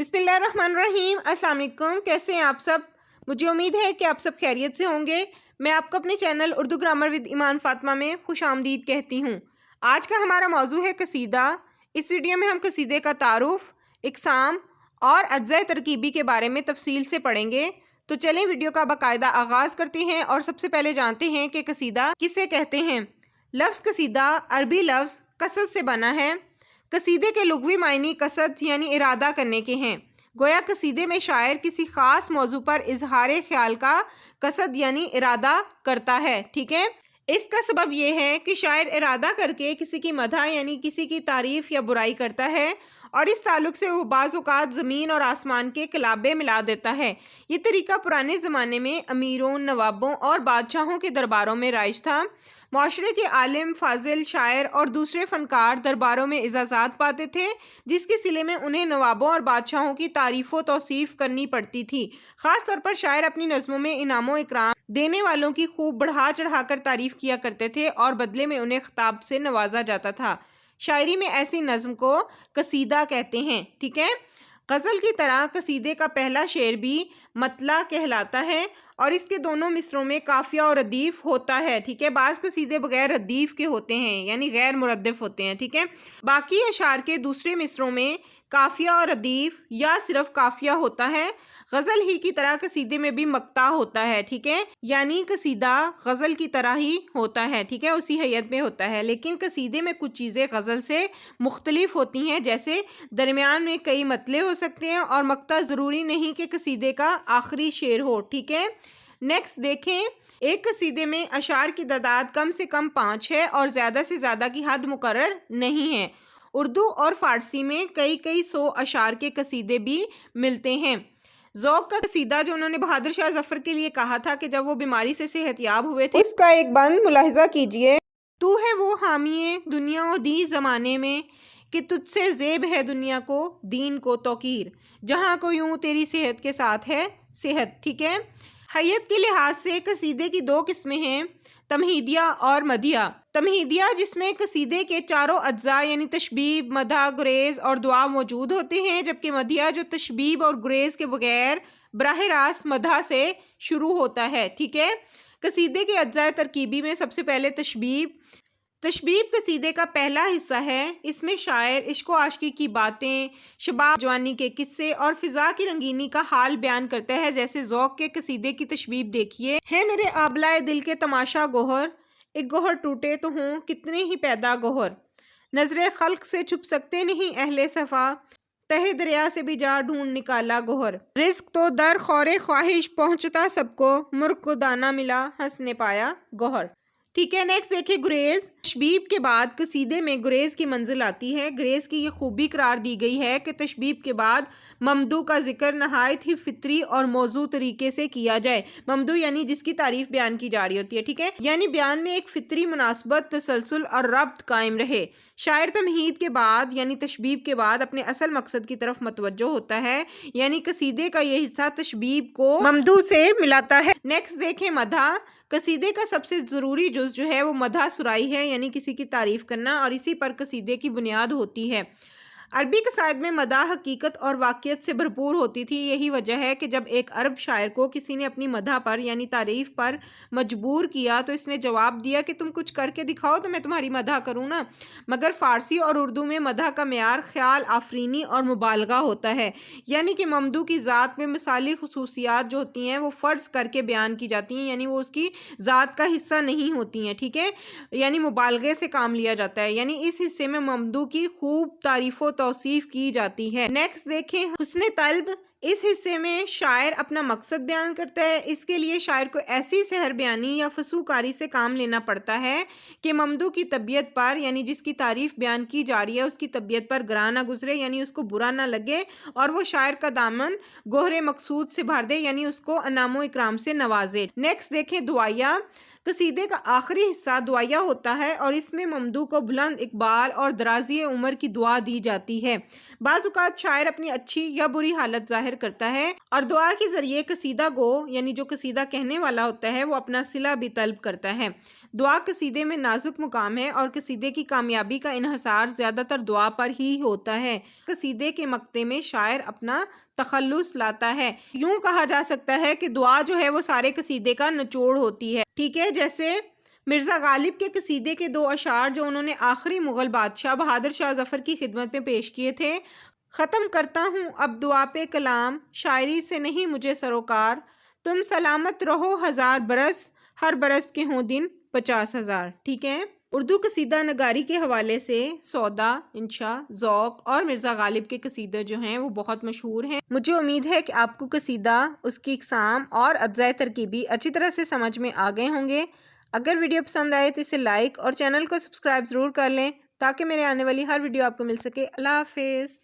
बिस्मिल्लाहिर्रहमानिर्रहीम। अस्सलाम वालेकुम। कैसे हैं आप सब? मुझे उम्मीद है कि आप सब खैरियत से होंगे। मैं आपको अपने चैनल उर्दू ग्रामर विद ईमान फातिमा में खुश आमदीद कहती हूँ। आज का हमारा मौजू है कसीदा। इस वीडियो में हम कसीदे का तारुफ, इक़साम और अज्ज़ाए तरकीबी के बारे में तफसील से पढ़ेंगे। तो चलें वीडियो का बाकायदा आगाज़ करते हैं और सबसे पहले जानते हैं कि कसीदा किसे कहते हैं। लफ्ज़ कसीदा अरबी लफ्ज़ कसद से बना है। कसीदे के लुग़वी मायने कसद यानी इरादा करने के हैं। गोया कसीदे में शायर किसी ख़ास मौजू पर इजहार ख्याल का कसद यानी इरादा करता है। ठीक है, इसका सबब यह है कि शायर इरादा करके किसी की मदह यानी किसी की तारीफ़ या बुराई करता है और इस ताल्लुक़ से वो बाज़ औक़ात ज़मीन और आसमान के कलाबे मिला देता है। ये तरीका पुराने ज़माने में अमीरों, नवाबों और बादशाहों के दरबारों में राइज था। माशरे के आलिम, फाजिल, शायर और दूसरे फ़नकार दरबारों में इजाज़त पाते थे, जिसके सिले में उन्हें नवाबों और बादशाहों की तारीफ़ व तौसीफ़ करनी पड़ती थी। ख़ास तौर पर शायर अपनी नज़मों में इनामो इकराम देने वालों की खूब बढ़ा चढ़ा कर तारीफ़ किया करते थे और बदले में उन्हें ख़िताब से नवाजा जाता था। शायरी में ऐसी नज़्म को कसीदा कहते हैं। ठीक है, गज़ल की तरह कसीदे का पहला शेर भी मतला कहलाता है और इसके दोनों मिसरों में काफ़िया और रदीफ़ होता है। ठीक है, बाज़ कसीदे बगैर रदीफ़ के होते हैं यानी गैर मुरद्दिफ़ होते हैं। ठीक है, बाकी अशार के दूसरे मिसरों में काफ़िया और रदीफ़ या सिर्फ काफ़िया होता है। गज़ल ही की तरह कसीदे में भी मक्ता होता है। ठीक है, यानी कसीदा गज़ल की तरह ही होता है। ठीक है, उसी हैयत में होता है, लेकिन कसीदे में कुछ चीज़ें गज़ल से मुख्तलिफ होती हैं। जैसे दरमियान में कई मतले हो सकते हैं और मक्ता ज़रूरी नहीं कि कसीदे का आखिरी शेर हो। ठीक है, नेक्स्ट देखें, एक कसीदे में अशार की तादाद कम से कम 5 है और ज़्यादा से ज़्यादा की हद मुकर्रर नहीं है। उर्दू और फ़ारसी में कई कई 100 अशार के कसीदे भी मिलते हैं। ज़ौक़ का कसीदा जो उन्होंने बहादुर शाह ज़फ़र के लिए कहा था कि जब वो बीमारी से सेहतयाब हुए थे, उसका एक बंद मुलाहिज़ा कीजिए। तू है वो हामिए दुनिया और दी ज़माने में कि तुझसे ज़ेब है दुनिया को दीन को तौकीर, जहाँ को यूँ तेरी सेहत के साथ है सेहत। ठीक है, हैयत के लिहाज से कसीदे की 2 किस्में हैं, तमहीदिया और मदिया। तमहीदिया जिसमें कसीदे के चारों अज्जा यानी तशबीब, मदह, गुरेज और दुआ मौजूद होते हैं, जबकि मदिया जो तशबीब और गुरेज के बगैर बराह रास्त मदह से शुरू होता है। ठीक है, कसीदे के अज्जा तरकीबी में सबसे पहले तशबीब। तशबीब कसीदे का पहला हिस्सा है। इसमें शायर इश्क व आशिकी की बातें, शबाब जवानी के किस्से और फ़िज़ा की रंगीनी का हाल बयान करता है। जैसे ज़ौक़ के कसीदे की तशबीब देखिए, है मेरे आबलाए दिल के तमाशा गोहर, एक गोहर टूटे तो हों कितने ही पैदा गोहर, नज़रे खल्क से छुप सकते नहीं अहले सफ़ा, तहे दरिया से भी जा ढूंढ निकाला गोहर, रिज़्क़ तो दर खौरे ख्वाहिश पहुँचता सबको, मुर्ग़ को दाना मिला हंस ने पाया गोहर। ठीक है, नेक्स्ट देखिए गुरेज। तशबीब के बाद कसीदे में गुरेज की मंजिल आती है। गुरेज की ये खूबी करार दी गई है कि तशबीब के बाद ममदू का जिक्र नहायत ही फितरी और मौजू तरीके से किया जाए। ममदू यानी जिसकी तारीफ बयान की जा रही होती है। ठीक है, यानी बयान में एक फितरी मुनासबत, तसलसल और रब्त कायम रहे। शायर तमहीद के बाद यानी तशबीब के बाद अपने असल मकसद की तरफ मतवज्जो होता है, यानी कसीदे का ये हिस्सा तशबीब को ममदू से मिलाता है। नेक्स्ट देखें मदह। कसीदे का सबसे ज़रूरी जुज़ जो है वो मदह सुराई है, यानी किसी की तारीफ़ करना, और इसी पर कसीदे की बुनियाद होती है। अरबी कसायद में मदह हकीकत और वाक़ियत से भरपूर होती थी। यही वजह है कि जब एक अरब शायर को किसी ने अपनी मदह पर यानी तारीफ़ पर मजबूर किया तो इसने जवाब दिया कि तुम कुछ करके दिखाओ तो मैं तुम्हारी मदह करूँ ना। मगर फ़ारसी और उर्दू में मदह का मेयार ख्याल आफरीनी और मुबालगा होता है, यानी कि ममदू की ज़ात में मिसाली खसूसियात जो होती हैं वो फ़र्ज़ करके बयान की जाती हैं, यानी वो उसकी ज़ात का हिस्सा नहीं होती हैं। ठीक है, यानी मुबालगे से काम लिया जाता है, यानी इस हिस्से में ममदू की खूब तारीफ़ तौसीफ की जाती है। नेक्स्ट देखें हुस्न तलब। इस हिस्से में शायर अपना मकसद बयान करता है। इसके लिए शायर को ऐसी सहर बयानी या फसूकारी से काम लेना पड़ता है कि ममदू की तबीयत पर यानी जिसकी तारीफ बयान की जा रही है उसकी तबीयत पर गरा ना गुजरे, यानी उसको बुरा ना लगे और वो शायर का दामन गोहरे मकसूद से भर दे, यानी उसको अनामो इकराम से नवाजे। नेक्स्ट देखें दुआया। कसीदे का आखिरी हिस्सा दुआया होता है और इसमें ममदू को बुलंद इकबाल और दराजी उम्र की दुआ दी जाती है। बाज़ औक़ात शायर अपनी अच्छी या बुरी हालत ज़ाहिर ظاہر کرتا ہے اور دعا کے ذریعے قصیدہ گو یعنی جو قصیدہ کہنے والا ہوتا ہے وہ اپنا صلہ بھی طلب کرتا ہے۔ دعا قصیدے میں نازک مقام ہے اور قصیدے کی کامیابی کا انحصار زیادہ تر دعا پر ہی ہوتا ہے۔ قصیدے کے مقطع میں شاعر اپنا تخلص لاتا ہے۔ یوں کہا جا سکتا ہے کہ دعا جو ہے وہ سارے قصیدے کا نچوڑ ہوتی ہے، ٹھیک ہے۔ جیسے مرزا غالب کے قصیدے کے 2 اشعار جو انہوں نے آخری مغل بادشاہ بہادر شاہ ظفر کی خدمت میں پیش کیے تھے: ختم کرتا ہوں اب دعا پہ کلام، شاعری سے نہیں مجھے سروکار، تم سلامت رہو 1000 برس، ہر برس کے ہوں دن 50,000، ٹھیک ہے۔ اردو قصیدہ نگاری کے حوالے سے سودا، انشا، ذوق اور مرزا غالب کے قصیدے جو ہیں وہ بہت مشہور ہیں۔ مجھے امید ہے کہ آپ کو قصیدہ، اس کی اقسام اور اجزائے ترکیبی اچھی طرح سے سمجھ میں آ گئے ہوں گے۔ اگر ویڈیو پسند آئے تو اسے لائک اور چینل کو سبسکرائب ضرور کر لیں تاکہ میرے آنے والی ہر ویڈیو آپ کو مل سکے۔ اللہ حافظ۔